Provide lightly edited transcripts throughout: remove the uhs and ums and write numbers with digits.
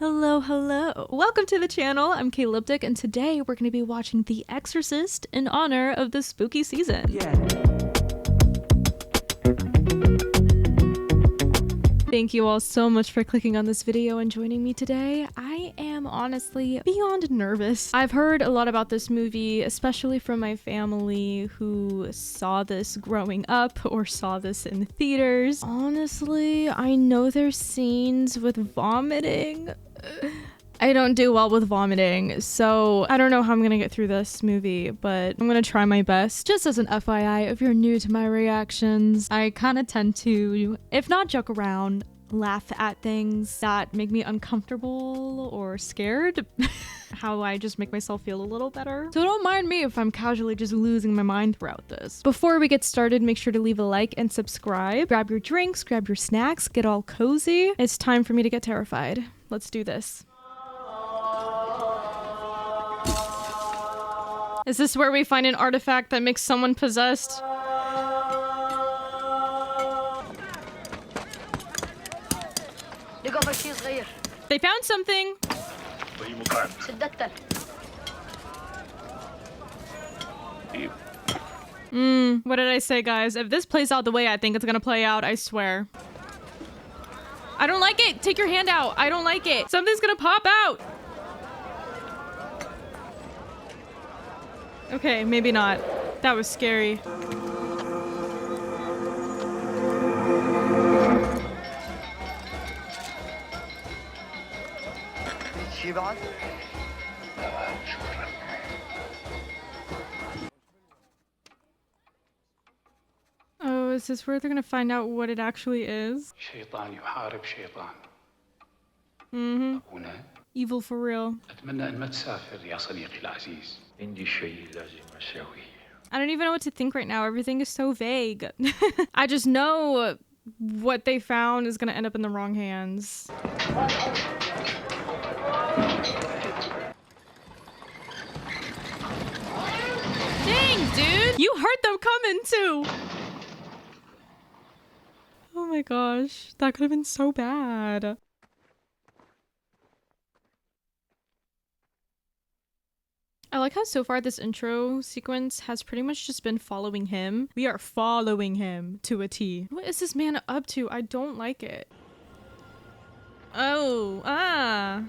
Hello, hello. Welcome to the channel. I'm Kay Lipdick, and today we're going to be watching The Exorcist in honor of the spooky season. Yeah. Thank you all so much for clicking on this video and joining me today. I am honestly beyond nervous. I've heard a lot about this movie, especially from my family who saw this growing up or saw this in theaters. Honestly, I know there's scenes with vomiting. I don't do well with vomiting, so I don't know how I'm gonna get through this movie, but I'm gonna try my best. Just as an FYI, if you're new to my reactions, I kind of tend to, if not joke around, laugh at things that make me uncomfortable or scared. How I just make myself feel a little better. So don't mind me if I'm casually just losing my mind throughout this. Before we get started, make sure to leave a like and subscribe. Grab your drinks, grab your snacks, get all cozy. It's time for me to get terrified. Let's do this. Is this where we find an artifact that makes someone possessed? They found something! What did I say, guys? If this plays out the way I think it's gonna play out, I swear. I don't like it! Take your hand out! I don't like it! Something's gonna pop out! Okay, maybe not. That was scary. Oh, is this where they're gonna find out what it actually is? Evil for real. I don't even know what to think right now. Everything is so vague. I just know what they found is gonna end up in the wrong hands. Dang, dude! You heard them coming too! Oh my gosh, that could have been so bad. I like how so far this intro sequence has pretty much just been following him. We are following him to a T. What is this man up to? I don't like it. Oh, ah.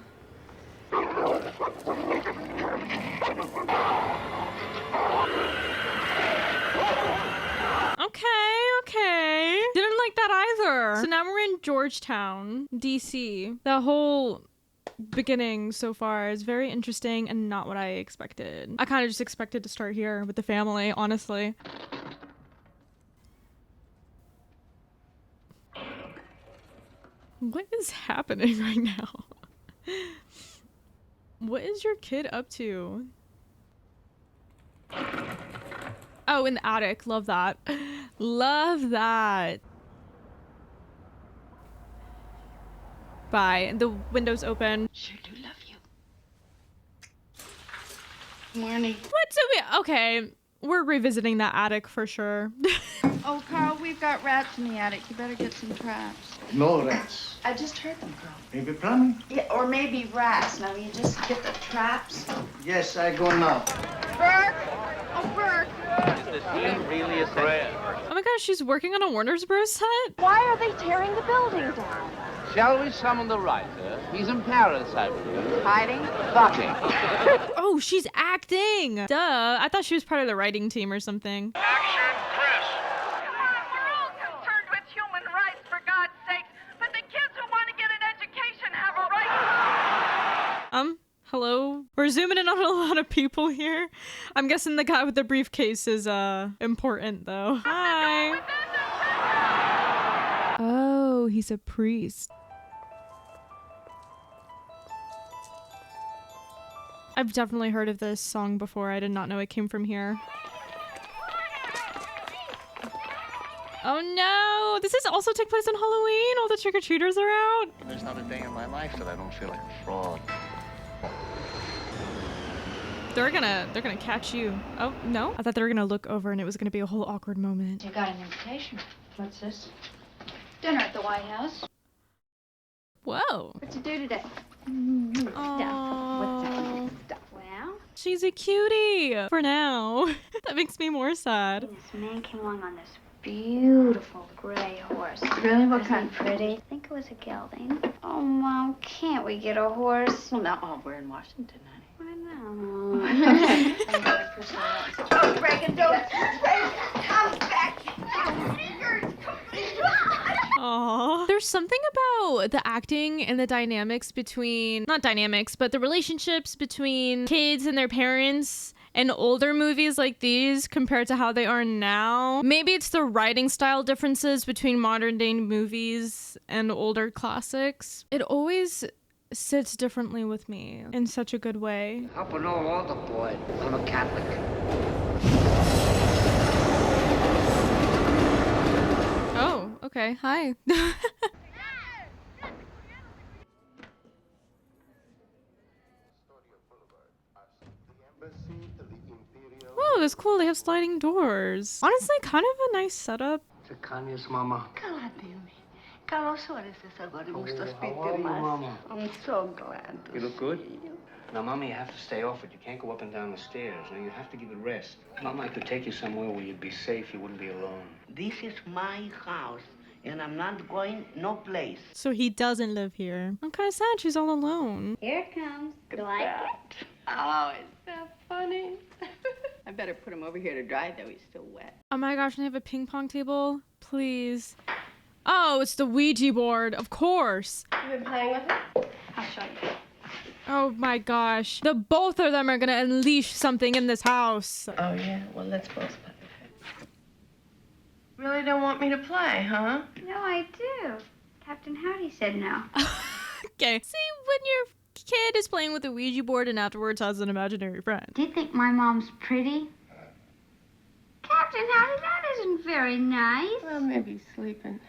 Okay. Didn't like that either. So now we're in Georgetown, DC. The whole beginning so far is very interesting and not what I expected. I kind of just expected to start here with the family, honestly. What is happening right now? What is your kid up to? Oh, in the attic. Love that. Love that. Bye. The window's open. Sure do love you. Morning. What's it? Okay, we're revisiting that attic for sure. Oh, Carl, we've got rats in the attic. You better get some traps. No rats. I just heard them, Carl. Maybe plumbing? Yeah, or maybe rats. Now, you just get the traps. Yes, I go now. Burke! Oh, Burke! Is the scene really a threat? Oh my gosh, she's working on a Warner's Bros. Set? Why are they tearing the building down? Shall we summon the writer? He's in Paris, I believe. Hiding? Fucking. Oh, she's acting! Duh, I thought she was part of the writing team or something. Action, Chris! Come on, we're all concerned with human rights, for God's sake. But the kids who want to get an education have a right. Hello? We're zooming in on a lot of people here. I'm guessing the guy with the briefcase is, important, though. Hi! Oh, he's a priest. I've definitely heard of this song before. I did not know it came from here. Oh no! This is also take place on Halloween? All the trick-or-treaters are out? There's not a day in my life that I don't feel like a fraud. They're gonna catch you. Oh, no? I thought they were gonna look over and it was gonna be a whole awkward moment. You got an invitation. What's this? Dinner at the White House. Whoa. What'd you do today? She's a cutie for now. That makes me more sad. This man came along on this beautiful gray horse. Really? What Wasn't kind? it pretty? I think it was a gelding. Oh, Mom, can't we get a horse? Well, now, we're in Washington, honey. I know. Oh, Reagan, don't. Come back. Aww. There's something about the acting and the dynamics between, not dynamics, but the relationships between kids and their parents in older movies like these compared to how they are now. Maybe it's the writing style differences between modern day movies and older classics. It always sits differently with me in such a good way. Up and all the boy. I'm a Catholic. Oh, okay. Hi. Whoa, that's cool. They have sliding doors. Honestly, kind of a nice setup. It's a Kanye's mama. Carlos, what is this? Agora gusto How are you, mama? I'm so glad to You look good. see you. Now, Mama, you have to stay off it. You can't go up and down the stairs. Now, you have to give it rest. Mama, I could take you somewhere where you'd be safe. You wouldn't be alone. This is my house, and I'm not going no place. So he doesn't live here. I'm kind of sad she's all alone. Here it comes. You like it? Oh, is that funny? I better put him over here to dry, though he's still wet. Oh my gosh, can I have a ping pong table? Please. Oh, it's the Ouija board. Of course. You been playing with it? I'll show you. Oh my gosh. The both of them are gonna unleash something in this house. Oh, yeah? Well, let's both play with it. Really don't want me to play, huh? No, I do. Captain Howdy said no. Okay. See, when your kid is playing with the Ouija board and afterwards has an imaginary friend. Do you think my mom's pretty? Captain Howdy, that isn't very nice. Well, maybe he's sleeping.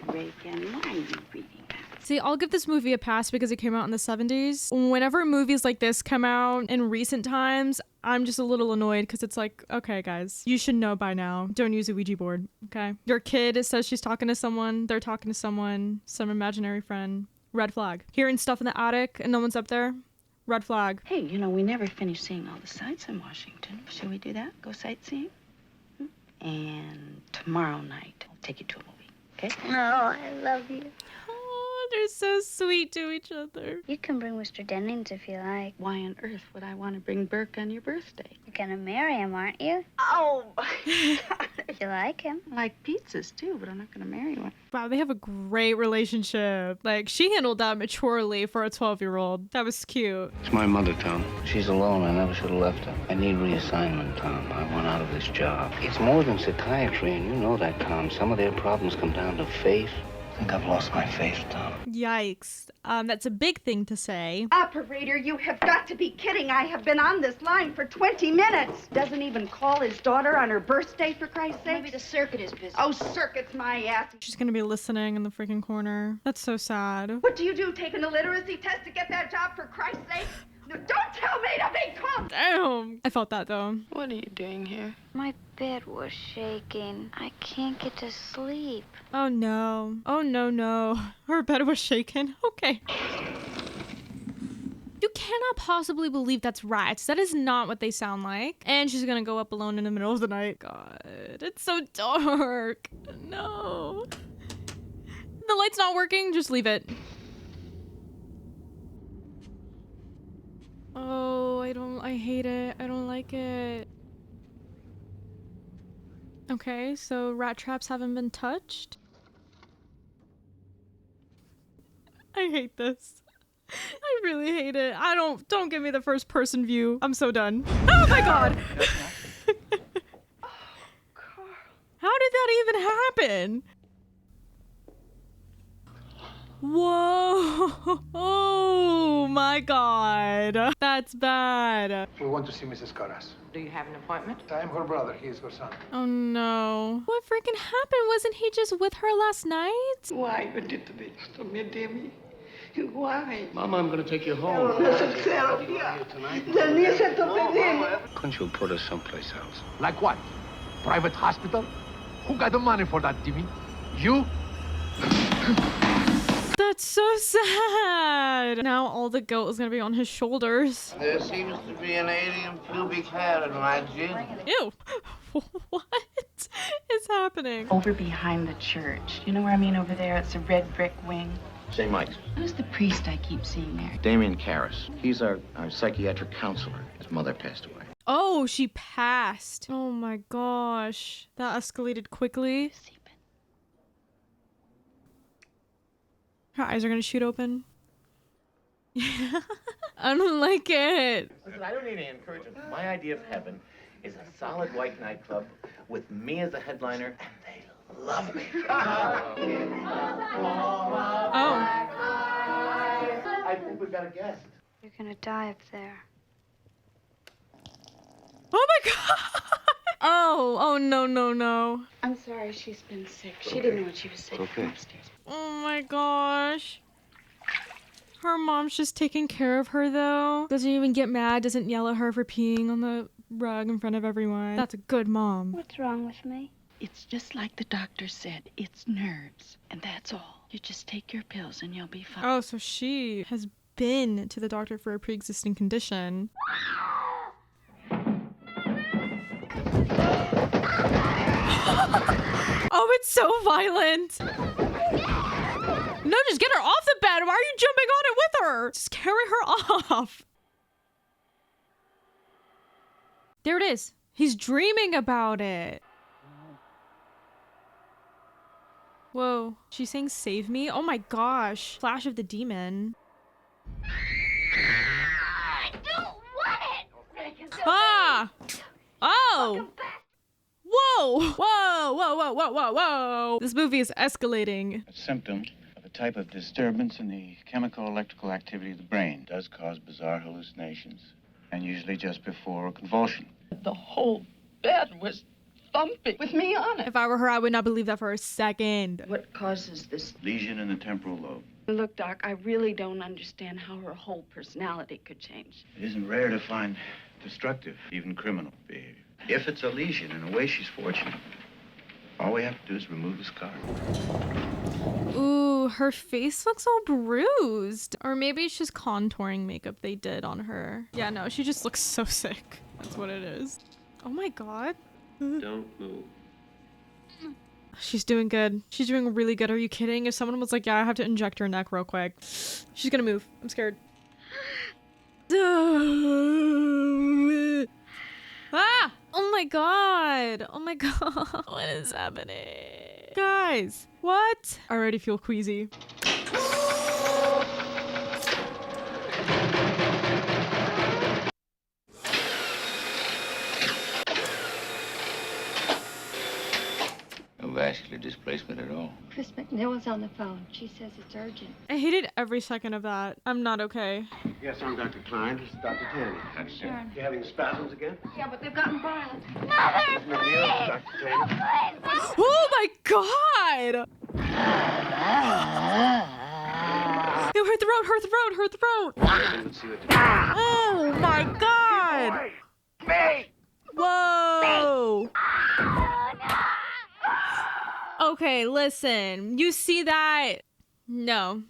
Reagan, why are you reading that? See, I'll give this movie a pass because it came out in the 70s. Whenever movies like this come out in recent times, I'm just a little annoyed because it's like, okay, guys, you should know by now. Don't use a Ouija board, okay? Your kid says she's talking to someone, they're talking to someone, some imaginary friend. Red flag. Hearing stuff in the attic and no one's up there, red flag. Hey, you know, we never finished seeing all the sights in Washington. Shall we do that? Go sightseeing? And tomorrow night, I'll take you to a movie, okay? No, I love you. Oh, they're so sweet to each other. You can bring Mr. Dennings if you like. Why on earth would I want to bring Burke on your birthday? You're gonna marry him, aren't you? Oh, You like him? I like pizzas, too, but I'm not going to marry one. Wow, they have a great relationship. Like, she handled that maturely for a 12-year-old. That was cute. It's my mother, Tom. She's alone. I never should have left her. I need reassignment, Tom. I want out of this job. It's more than psychiatry, and you know that, Tom. Some of their problems come down to faith. I think I've lost my faith, Tom. Yikes. That's a big thing to say. Operator, you have got to be kidding. I have been on this line for 20 minutes. Doesn't even call his daughter on her birthday, for Christ's sake. Maybe the circuit is busy. Oh, circuit's my ass. She's gonna be listening in the freaking corner. That's so sad. What do you do, taking a literacy test to get that job, for Christ's sake? No, don't tell me to be calm. Damn. I felt that though. What are you doing here? My bed was shaking. I can't get to sleep. Oh no. Oh no, no. Her bed was shaken. Okay. You cannot possibly believe that's rats. That is not what they sound like. And she's gonna go up alone in the middle of the night. God, it's so dark. No. The light's not working. Just leave it. Oh, I hate it. I don't like it. Okay, so rat traps haven't been touched. I hate this. I really hate it. Don't give me the first person view. I'm so done. Oh my god! How did that even happen? Whoa! Oh my god. That's bad. We want to see Mrs. Caras. Do you have an appointment? I am her brother. He is her son. Oh no. What freaking happened? Wasn't he just with her last night? Why you did this to me, Demi? Why? Mama, I'm going to take you home. Couldn't you put us someplace else? Like what? Private hospital? Who got the money for that, Timmy? You? The That's so sad. Now all the guilt is gonna be on his shoulders. There seems to be an alien pubic hair in my gin. Ew. What is happening? Over behind the church. You know where I mean over there? It's a red brick wing. St. Mike's. Who's the priest I keep seeing there? Damien Karras. He's our psychiatric counselor. His mother passed away. Oh, she passed. Oh my gosh. That escalated quickly. Her eyes are gonna shoot open. I don't like it. Listen, I don't need any encouragement. My idea of heaven is a solid white nightclub with me as a headliner, and they love me. Oh. I think we've got a guest. You're gonna die up there. Oh my god. Oh no. I'm sorry she's been sick. She didn't know what she was saying. Okay. Come upstairs. Oh my gosh. Her mom's just taking care of her though. Doesn't even get mad, doesn't yell at her for peeing on the rug in front of everyone. That's a good mom. What's wrong with me? It's just like the doctor said. It's nerves. And that's all. You just take your pills and you'll be fine. Oh, so she has been to the doctor for a pre-existing condition. Oh, it's so violent. No, just get her off the bed. Why are you jumping on it with her? Just carry her off. There it is. He's dreaming about it. Whoa. She's saying save me? Oh my gosh. Flash of the demon. I don't want it! Ah! Oh! Whoa! This movie is escalating. A symptom of a type of disturbance in the chemical electrical activity of the brain. It does cause bizarre hallucinations, and usually just before a convulsion. The whole bed was thumping with me on it. If I were her, I would not believe that for a second. What causes this? Lesion in the temporal lobe. Look, Doc, I really don't understand how her whole personality could change. It isn't rare to find destructive, even criminal behavior. If it's a lesion, in a way, she's fortunate. All we have to do is remove the scar. Ooh, her face looks all bruised. Or maybe it's just contouring makeup they did on her. Yeah, no, she just looks so sick. That's what it is. Oh my god. Don't move. She's doing good. She's doing really good. Are you kidding? If someone was like, yeah, I have to inject her neck real quick. She's gonna move. I'm scared. Ah! Oh my god. Oh my god. What is happening? Guys, what? I already feel queasy. No vascular displacement at all. Chris McNeil's on the phone. She says it's urgent. I hated every second of that. I'm not okay. Yes, I'm Dr. Klein. This is Dr. Tanny. Sharon. You having spasms again? Yeah, but they've gotten violent. Mother, McNeil, Dr. Tanny. Oh my god! Ew, her throat! Let's see what Oh my god! Whoa! Okay, listen. You see that? No.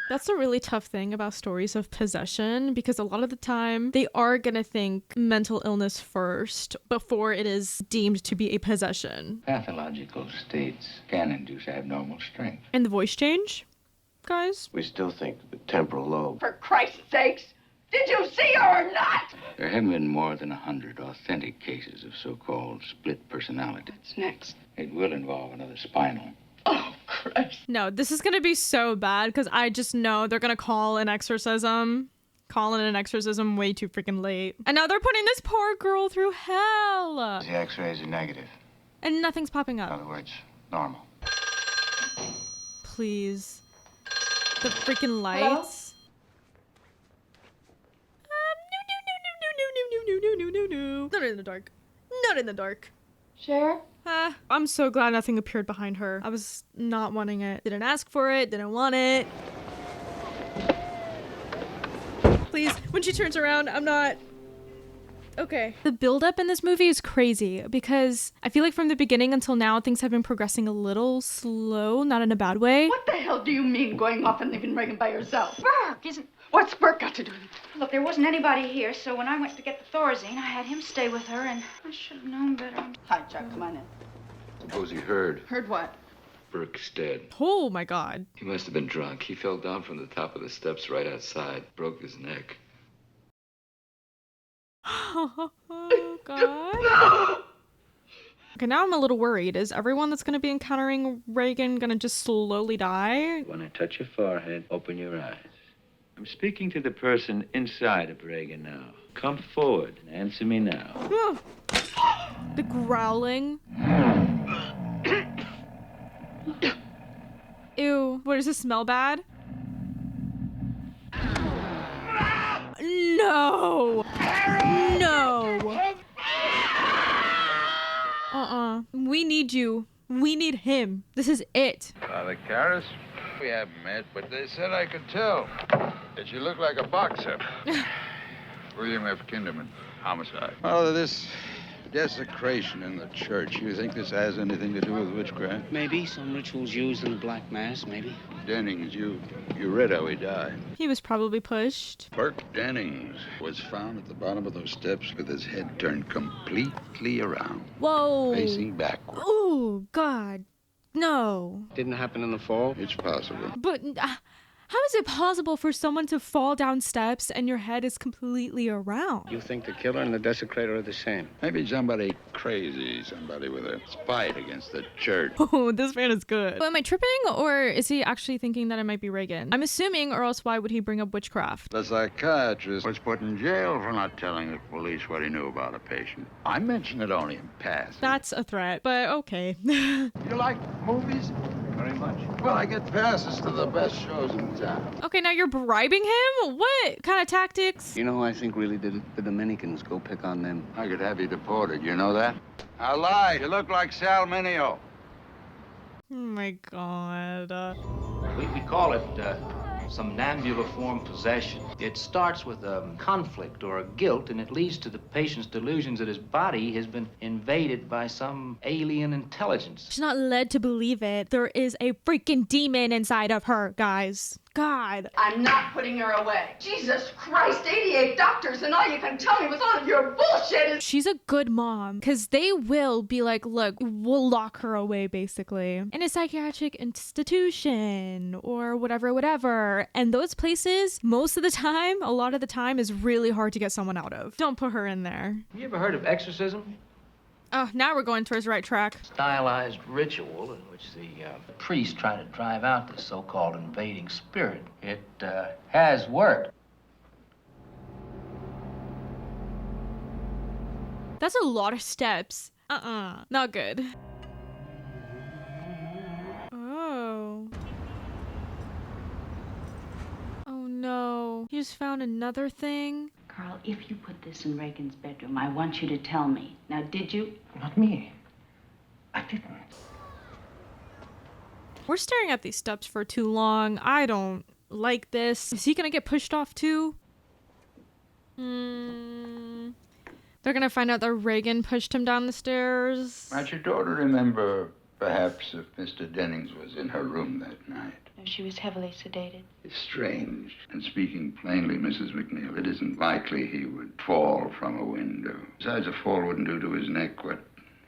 That's a really tough thing about stories of possession, because a lot of the time they are gonna think mental illness first before it is deemed to be a possession. Pathological states can induce abnormal strength. And the voice change, guys? We still think the temporal lobe. For Christ's sakes, did you see her or not? There have been more than 100 authentic cases of so-called split personality. What's next? It will involve another spinal. Oh, Christ. No, this is gonna be so bad because I just know they're gonna call an exorcism way too freaking late. And now they're putting this poor girl through hell. The x-rays are negative. And nothing's popping In up. other words, normal. Please. The freaking lights. No. Not in the dark. Not in the dark. Sheriff? I'm so glad nothing appeared behind her. I was not wanting it. Didn't ask for it. Didn't want it. Please, when she turns around, I'm not... Okay. The buildup in this movie is crazy because I feel like from the beginning until now, things have been progressing a little slow, not in a bad way. What the hell do you mean going off and leaving Reagan by herself? Burke isn't... What's Burke got to do with it? Look, there wasn't anybody here, so when I went to get the Thorazine, I had him stay with her, and I should have known better. Hi, Chuck, come on in. Suppose he heard. Heard what? Burke's dead. Oh my God. He must have been drunk. He fell down from the top of the steps right outside, broke his neck. Oh God. Okay, now I'm a little worried. Is everyone that's going to be encountering Reagan going to just slowly die? When I touch your forehead, open your eyes. I'm speaking to the person inside of Reagan now. Come forward and answer me now. The growling. Ew, what, does this smell bad? No! No! We need you. We need him. This is it. Father Karras, we haven't met, but they said I could tell that you look like a boxer. William F. Kinderman, homicide. Well, this desecration in the church, you think this has anything to do with witchcraft? Maybe some rituals used in the Black Mass, maybe. Dennings, you read how he died. He was probably pushed. Burke Dennings was found at the bottom of those steps with his head turned completely around. Whoa. Facing backward. Oh, God. No. Didn't happen in the fall? It's possible. But how is it possible for someone to fall down steps and your head is completely around? You think the killer and the desecrator are the same? Maybe somebody crazy, somebody with a spite against the church. Oh, this man is good. Am I tripping, or is he actually thinking that it might be Reagan? I'm assuming, or else why would he bring up witchcraft? The psychiatrist was put in jail for not telling the police what he knew about a patient. I mentioned it only in passing. That's a threat, but okay. You like movies? Very much. Well, I get passes to the best shows in town. Okay, now you're bribing him? What kind of tactics? You know who I think really did it? The Dominicans. Go pick on them. I could have you deported, you know that? I lied. You look like Sal Mineo. Oh my God. We call it somnambuliform possession. It starts with a conflict or a guilt, and it leads to the patient's delusions that his body has been invaded by some alien intelligence. She's not led to believe it. There is a freaking demon inside of her, guys. God. I'm not putting her away. Jesus Christ, 88 doctors, and all you can tell me with all of your bullshit is... She's a good mom, because they will be like, look, we'll lock her away, basically, in a psychiatric institution or whatever. And those places, most of the time, a lot of the time, is really hard to get someone out of. Don't put her in there. Have you ever heard of exorcism? Oh, now we're going towards the right track. Stylized ritual in which the priests try to drive out this so-called invading spirit. It has worked. That's a lot of steps. Not good. Oh. Oh no. He just found another thing. Carl, if you put this in Reagan's bedroom, I want you to tell me. Now, did you? Not me. I didn't. We're staring at these steps for too long. I don't like this. Is he gonna get pushed off too? They're gonna find out that Reagan pushed him down the stairs. Might your daughter remember, perhaps, if Mr. Dennings was in her room that night? No, she was heavily sedated. It's strange. And speaking plainly, Mrs. McNeil, it isn't likely he would fall from a window. Besides, a fall wouldn't do to his neck what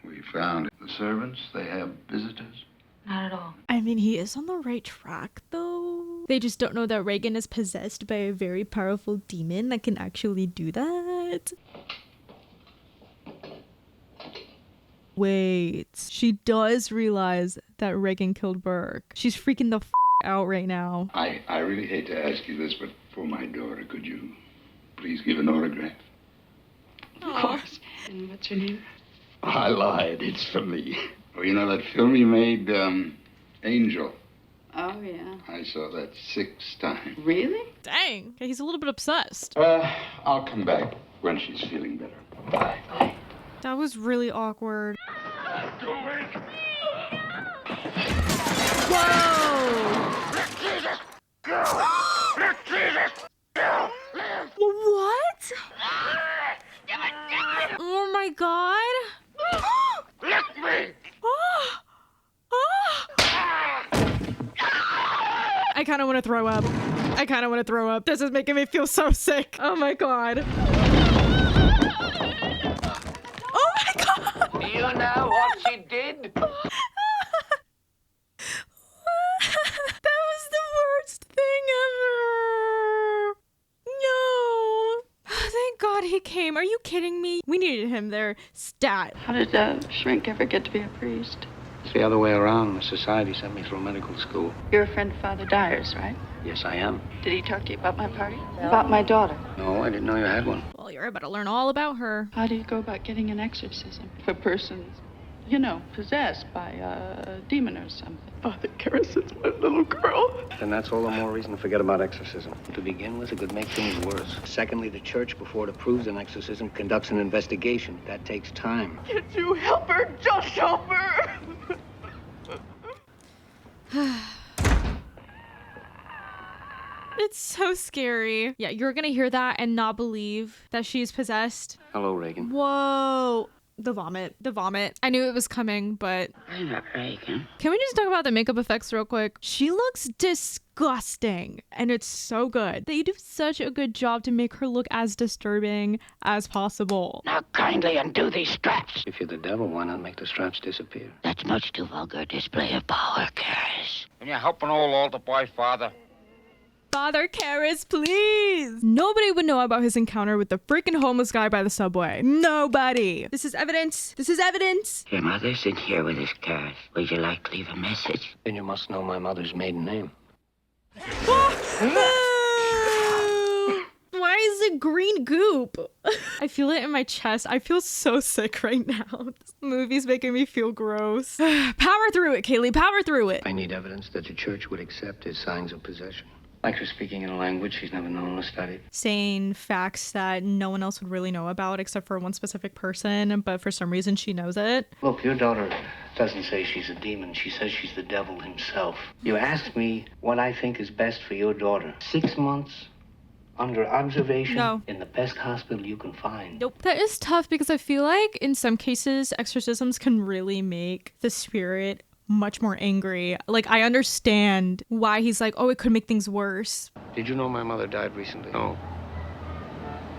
we found. The servants, they have visitors? Not at all. I mean, he is on the right track, though. They just don't know that Reagan is possessed by a very powerful demon that can actually do that. Wait, she does realize that Reagan killed Burke. She's freaking the out right now. I really hate to ask you this, but for my daughter, could you please give an autograph? Of course. And what's your name? I lied. It's for me. Oh, you know that film you made, Angel? Oh, yeah. I saw that 6 times. Really? Dang. Okay, he's a little bit obsessed. I'll come back when she's feeling better. Bye. Bye. That was really awkward. Whoa! What? I kind of want to throw up. I kind of want to throw up. This is making me feel so sick. Oh my God. Oh my God. You know what she did? That was the worst thing ever. No. Thank God he came. Are you kidding me? We needed him there. Stat. How did Shrink ever get to be a priest? It's the other way around. The society sent me through medical school. You're a friend of Father Dyer's, right? Yes, I am. Did he talk to you about my party? About my daughter? No, I didn't know you had one. Well, you're about to learn all about her. How do you go about getting an exorcism for persons, you know, possessed by a demon or something? Father Karras is my little girl. Then that's all the more reason to forget about exorcism. To begin with, it could make things worse. Secondly, the church, before it approves an exorcism, conducts an investigation. That takes time. Can't you help her? Just help her. It's so scary. Yeah, you're gonna hear that and not believe that she's possessed. Hello, Reagan. Whoa. The vomit. The vomit. I knew it was coming, but... I'm not Reagan. Can we just talk about the makeup effects real quick? She looks disgusting, and it's so good. They do such a good job to make her look as disturbing as possible. Now kindly undo these straps. If you're the devil, why not make the straps disappear? That's much too vulgar a display of power, Karras. Can you help an old altar boy, Father? Father Karras, please! Nobody would know about his encounter with the freaking homeless guy by the subway. Nobody! This is evidence. This is evidence. Your mother's in here with us, Karras. Would you like to leave a message? Then you must know my mother's maiden name. Why is it green goop? I feel it in my chest. I feel so sick right now. This movie's making me feel gross. Power through it, Kaylee. Power through it. I need evidence that the church would accept as signs of possession. Like her speaking in a language she's never known or studied. Saying facts that no one else would really know about except for one specific person, but for some reason she knows it. Look, your daughter doesn't say she's a demon. She says she's the devil himself. You asked me what I think is best for your daughter. 6 months under observation in the best hospital you can find. Nope. That is tough because I feel like in some cases exorcisms can really make the spirit much more angry. Like, I understand why he's like, oh, it could make things worse. Did you know my mother died recently? No.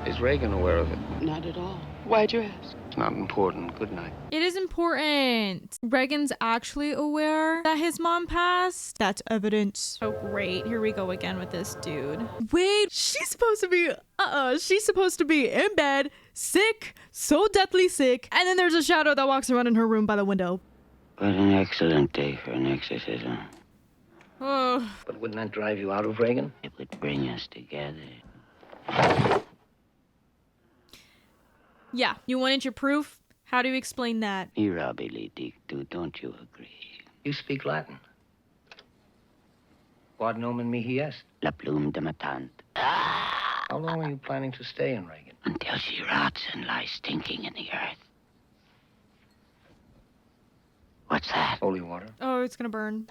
Is Reagan aware of it? Not at all. Why'd you ask? It's not important. Good night. It is important. Reagan's actually aware that his mom passed. That's evidence. Oh, great. Here we go again with this dude. Wait, she's supposed to be, she's supposed to be in bed, sick, so deathly sick, and then there's a shadow that walks around in her room by the window. What an excellent day for an exorcism. Oh. But wouldn't that drive you out of Reagan? It would bring us together. Yeah, you wanted your proof? How do you explain that? Mirabile dictu, don't you agree? You speak Latin. Quod nomen mihi est. La plume de matant. How long are you planning to stay in Reagan? Until she rots and lies stinking in the earth. What's that? Holy water. Oh, it's gonna burn.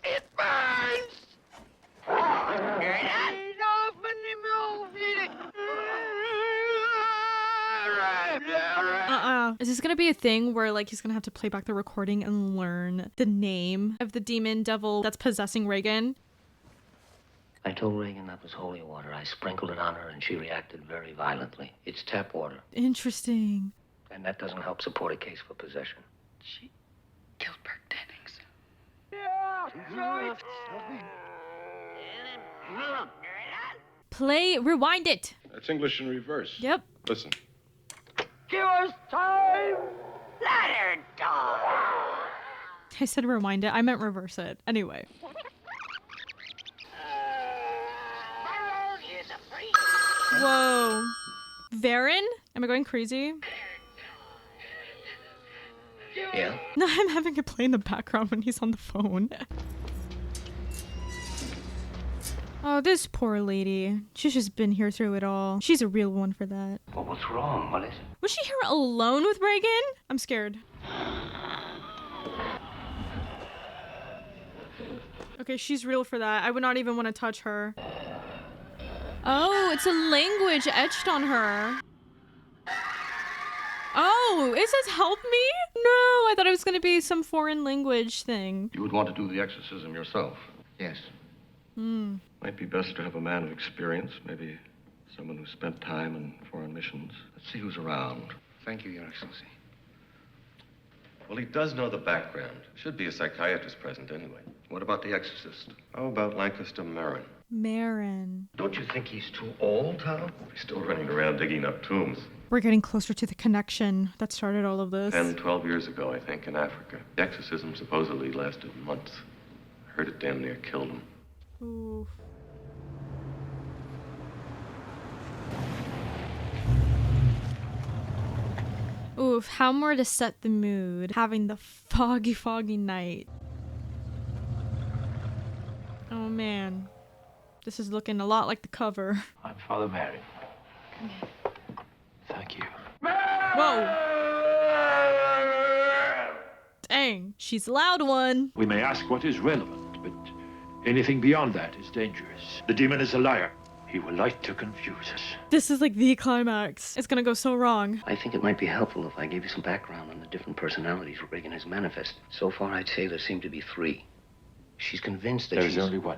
It burns! Is this gonna be a thing where like he's gonna have to play back the recording and learn the name of the demon devil that's possessing Reagan? I told Reagan that was holy water. I sprinkled it on her and she reacted very violently. It's tap water. Interesting. And that doesn't help support a case for possession. She killed Burke Dennings. Rewind it. That's English in reverse. Yep. Listen. Give us time! Let her die! I said rewind it. I meant reverse it. Anyway. Whoa. Varen? Am I going crazy? Yeah? No, I'm having it play in the background when he's on the phone. Oh, this poor lady. She's just been here through it all. She's a real one for that. Well, what's wrong? What is it? Was she here alone with Reagan? I'm scared. Okay, she's real for that. I would not even want to touch her. Oh, it's a language etched on her. Oh, it says help me? No, I thought it was going to be some foreign language thing. You would want to do the exorcism yourself. Yes. Might be best to have a man of experience, maybe someone who spent time in foreign missions. Let's see who's around. Thank you, Your Excellency. Well, he does know the background. Should be a psychiatrist present anyway. What about the Exorcist? How about Lancaster Marin? Marin. Don't you think he's too old, Tom? He's still running around digging up tombs. We're getting closer to the connection that started all of this. 10, 12 years ago, I think, in Africa. The exorcism supposedly lasted months. I heard it damn near killed him. Ooh. Oof, how more to set the mood, having the foggy night. Oh man, this is looking a lot like the cover. I'm Father Mary. Thank you. Whoa! Dang, she's a loud one. We may ask what is relevant, but anything beyond that is dangerous. The demon is a liar. He will like to confuse us. This is like the climax. It's gonna go so wrong. I think it might be helpful if I gave you some background on the different personalities Reagan has manifested. So far, I'd say there seem to be 3. She's convinced that There's only one.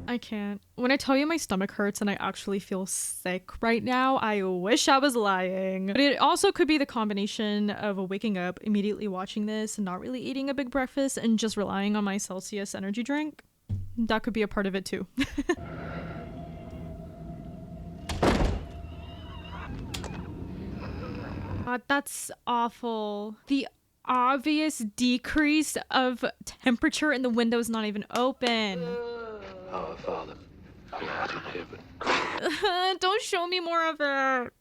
I can't. When I tell you my stomach hurts and I actually feel sick right now, I wish I was lying. But it also could be the combination of waking up, immediately watching this, and not really eating a big breakfast, and just relying on my Celsius energy drink. That could be a part of it too. God, that's awful. The obvious decrease of temperature and the window's not even open. Our Father, who art in heaven. Don't show me more of it.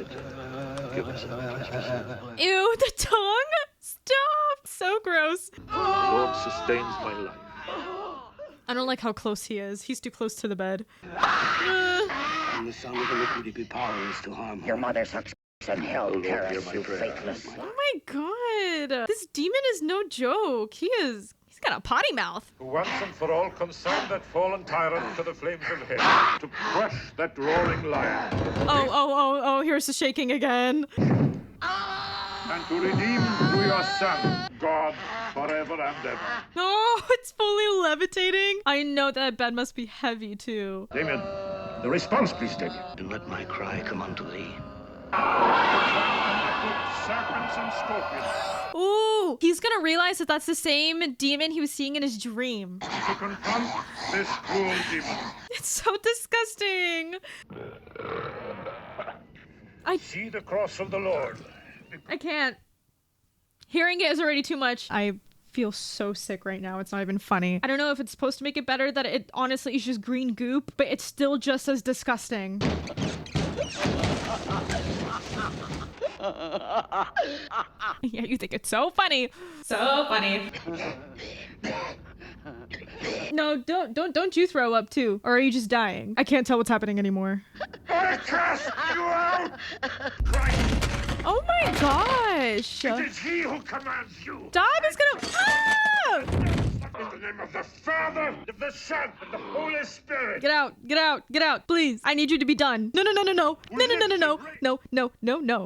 Give us our trespasses. Ew, the tongue? Stop! So gross. The Lord sustains my life. I don't like how close he is. He's too close to the bed. And the son of iniquity be powerless to harm her. Your mother sucks and hell, Paris, you prayer. faithless. Oh my god. This demon is no joke. He's got a potty mouth. Who once and for all consigned that fallen tyrant to the flames of hell, to crush that roaring lion. Oh, here's the shaking again. And to redeem to your son, God, forever and ever. Oh, it's fully levitating. I know that bed must be heavy too. Damien, the response, please, Damien. And let my cry come unto thee. Serpents and scorpions. Ooh, he's gonna realize that that's the same demon he was seeing in his dream. To confront this cruel demon. It's so disgusting. See the cross of the Lord. I can't. Hearing it is already too much. I feel so sick right now. It's not even funny. I don't know if it's supposed to make it better that it honestly is just green goop, but it's still just as disgusting. Yeah, you think it's so funny. So funny. No, don't you throw up too. Or are you just dying? I can't tell what's happening anymore. I cast you out! Christ! Oh my gosh! It is he who commands you! Dad is gonna... Ah! In the name of the Father, of the Son, and the Holy Spirit! Get out, get out, get out, please. I need you to be done. No.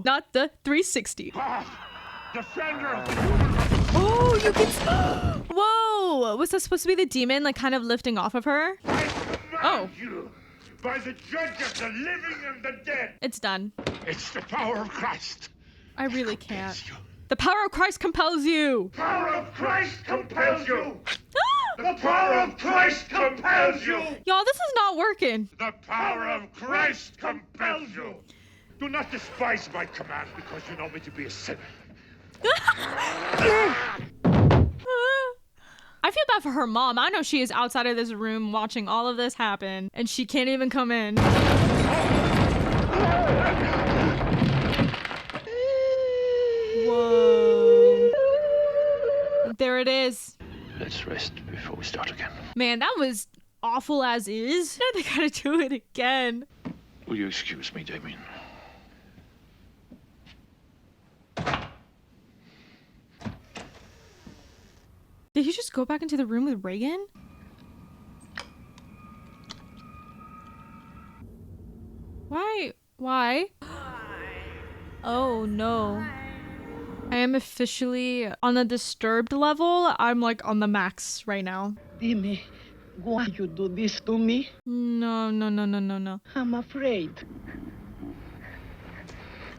Not the 360. Defender of the Oh, you can... Whoa! Was that supposed to be the demon, like, kind of lifting off of her? Oh. You, by the judge of the living and the dead. It's done. It's the power of Christ. I really can't. The power of Christ compels you. Power of Christ compels you. The power of Christ compels you. Y'all, this is not working. The power of Christ compels you. Do not despise my command because you know me to be a sinner. I feel bad for her mom. I know she is outside of this room watching all of this happen, and she can't even come in. Whoa. There it is. Let's rest before we start again. Man, that was awful as is. Now they gotta do it again. Will you excuse me, Damien? Did he just go back into the room with Reagan? Why? Oh no. I am officially on a disturbed level. I'm like on the max right now. Dime, why you do this to me? No, no, no, no, no, no. I'm afraid.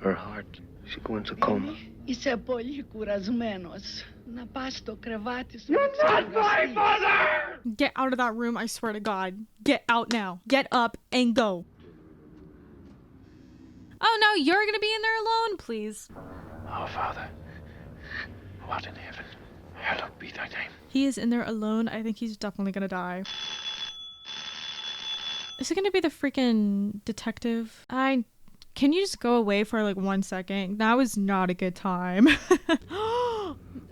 Her heart, she go into coma. Isso é polículas menos. Na pasto crevatis. You're not my mother! Get out of that room, I swear to God. Get out now. Get up and go. Oh no, you're gonna be in there alone, please. Our Father, who art in heaven, hallowed be thy name. He is in there alone. I think he's definitely gonna die. Is it gonna be the freaking detective? Can you just go away for like 1 second? That was not a good time.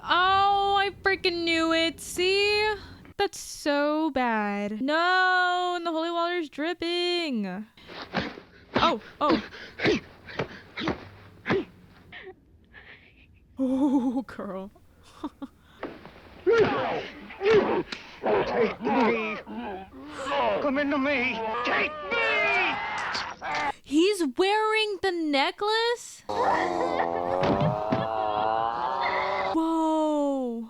Oh, I freaking knew it. See? That's so bad. No, and the holy water's dripping. Oh. Oh, girl. Take me. Come into me. Take me. He's wearing the necklace? Whoa.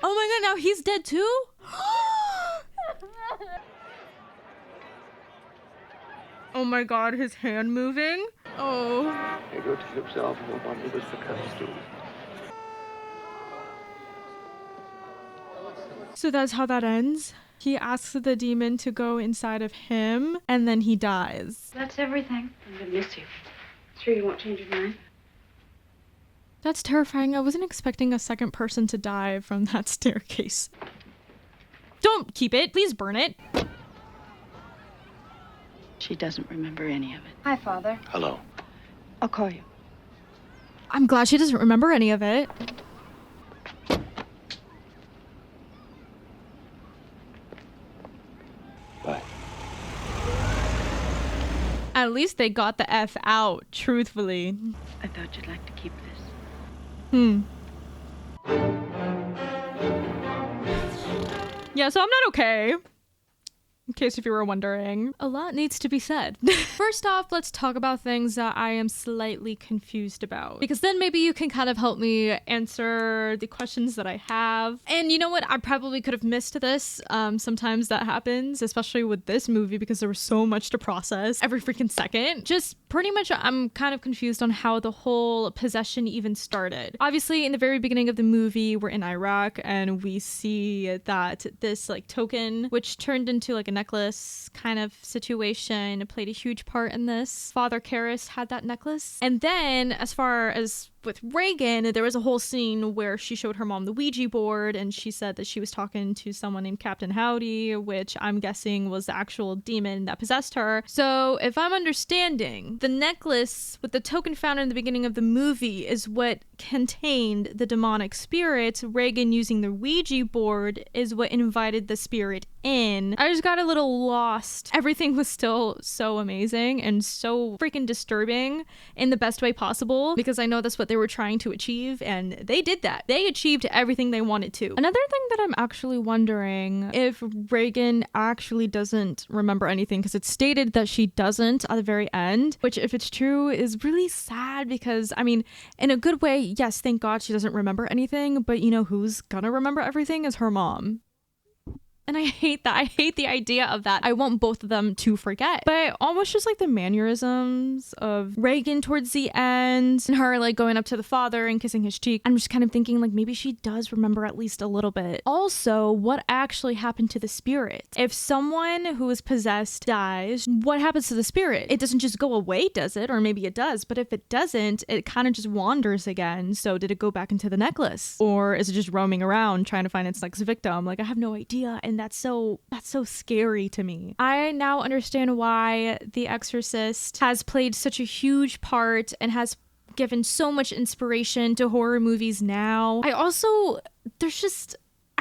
Oh my god, now he's dead too? Oh my god, his hand moving? Oh. Er wird himself and what he was supposed to. So that's how that ends? He asks the demon to go inside of him, and then he dies. That's everything. I'm gonna miss you. Sure you won't change your mind? That's terrifying. I wasn't expecting a second person to die from that staircase. Don't keep it. Please burn it. She doesn't remember any of it. Hi, Father. Hello. I'll call you. I'm glad she doesn't remember any of it. Bye. At least they got the F out, truthfully. I thought you'd like to keep this. Yeah, so I'm not okay. In case if you were wondering. A lot needs to be said. First off, let's talk about things that I am slightly confused about. Because then maybe you can kind of help me answer the questions that I have. And you know what? I probably could have missed this. Sometimes that happens, especially with this movie because there was so much to process every freaking second. Just pretty much I'm kind of confused on how the whole possession even started. Obviously, in the very beginning of the movie, we're in Iraq and we see that this like token, which turned into like a necklace kind of situation, played a huge part in this. Father Karras had that necklace. And then as far as with Reagan, there was a whole scene where she showed her mom the Ouija board and she said that she was talking to someone named Captain Howdy, which I'm guessing was the actual demon that possessed her. So if I'm understanding, the necklace with the token found in the beginning of the movie is what contained the demonic spirit. Reagan using the Ouija board is what invited the spirit in. I just got a little lost. Everything was still so amazing and so freaking disturbing in the best way possible because I know that's what they were trying to achieve, and they did that. They achieved everything they wanted to. Another thing that I'm actually wondering if Reagan actually doesn't remember anything, because it's stated that she doesn't at the very end, which if it's true is really sad because, I mean, in a good way, yes, thank God she doesn't remember anything, but you know who's gonna remember everything is her mom. And I hate that. I hate the idea of that. I want both of them to forget. But almost just like the mannerisms of Reagan towards the end and her like going up to the father and kissing his cheek. I'm just kind of thinking like maybe she does remember at least a little bit. Also, what actually happened to the spirit? If someone who is possessed dies, what happens to the spirit? It doesn't just go away, does it? Or maybe it does. But if it doesn't, it kind of just wanders again. So did it go back into the necklace? Or is it just roaming around trying to find its next victim? Like I have no idea. And that's so scary to me. I now understand why The Exorcist has played such a huge part and has given so much inspiration to horror movies now. I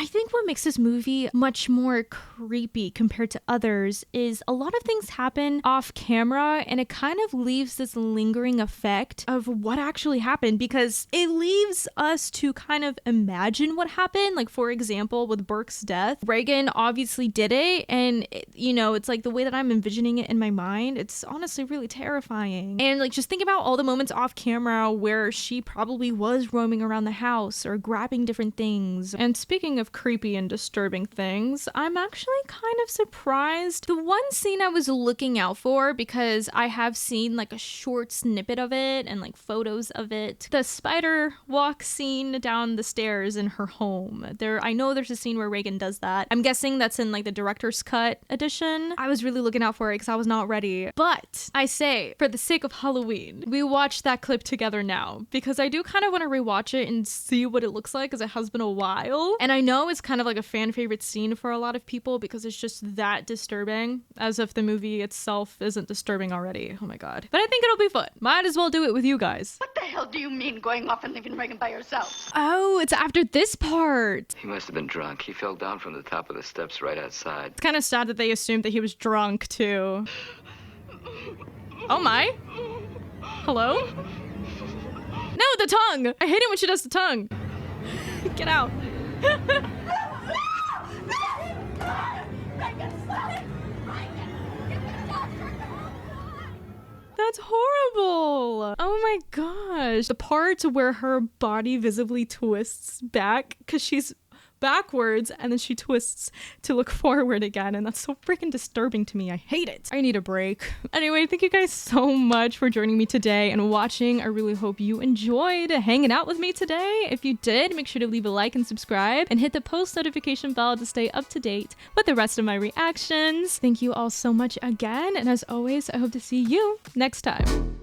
I think what makes this movie much more creepy compared to others is a lot of things happen off camera and it kind of leaves this lingering effect of what actually happened because it leaves us to kind of imagine what happened. Like, for example, with Burke's death, Reagan obviously did it, and it's like the way that I'm envisioning it in my mind, it's honestly really terrifying. And like, just think about all the moments off camera where she probably was roaming around the house or grabbing different things. And speaking of creepy and disturbing things, I'm actually kind of surprised. The one scene I was looking out for, because I have seen like a short snippet of it and like photos of it, the spider walk scene down the stairs in her home. I know there's a scene where Reagan does that. I'm guessing that's in like the director's cut edition. I was really looking out for it because I was not ready. But I say, for the sake of Halloween, we watch that clip together now because I do kind of want to rewatch it and see what it looks like because it has been a while. And I know it's kind of like a fan favorite scene for a lot of people because it's just that disturbing, as if the movie itself isn't disturbing already. Oh my god. But I think it'll be fun. Might as well do it with you guys. What the hell do you mean going off and leaving Reagan by herself? Oh, it's after this part. He must have been drunk. He fell down from the top of the steps right outside. It's kind of sad that they assumed that he was drunk too. Oh my. Hello? No, the tongue! I hate it when she does the tongue. Get out. That's horrible. Oh my gosh. The part where her body visibly twists back because she's backwards and then she twists to look forward again, and that's so freaking disturbing to me. I hate it. I need a break. Anyway, thank you guys so much for joining me today and watching. I really hope you enjoyed hanging out with me today. If you did, make sure to leave a like and subscribe and hit the post notification bell to stay up to date with the rest of my reactions. Thank you all so much again, and as always, I hope to see you next time.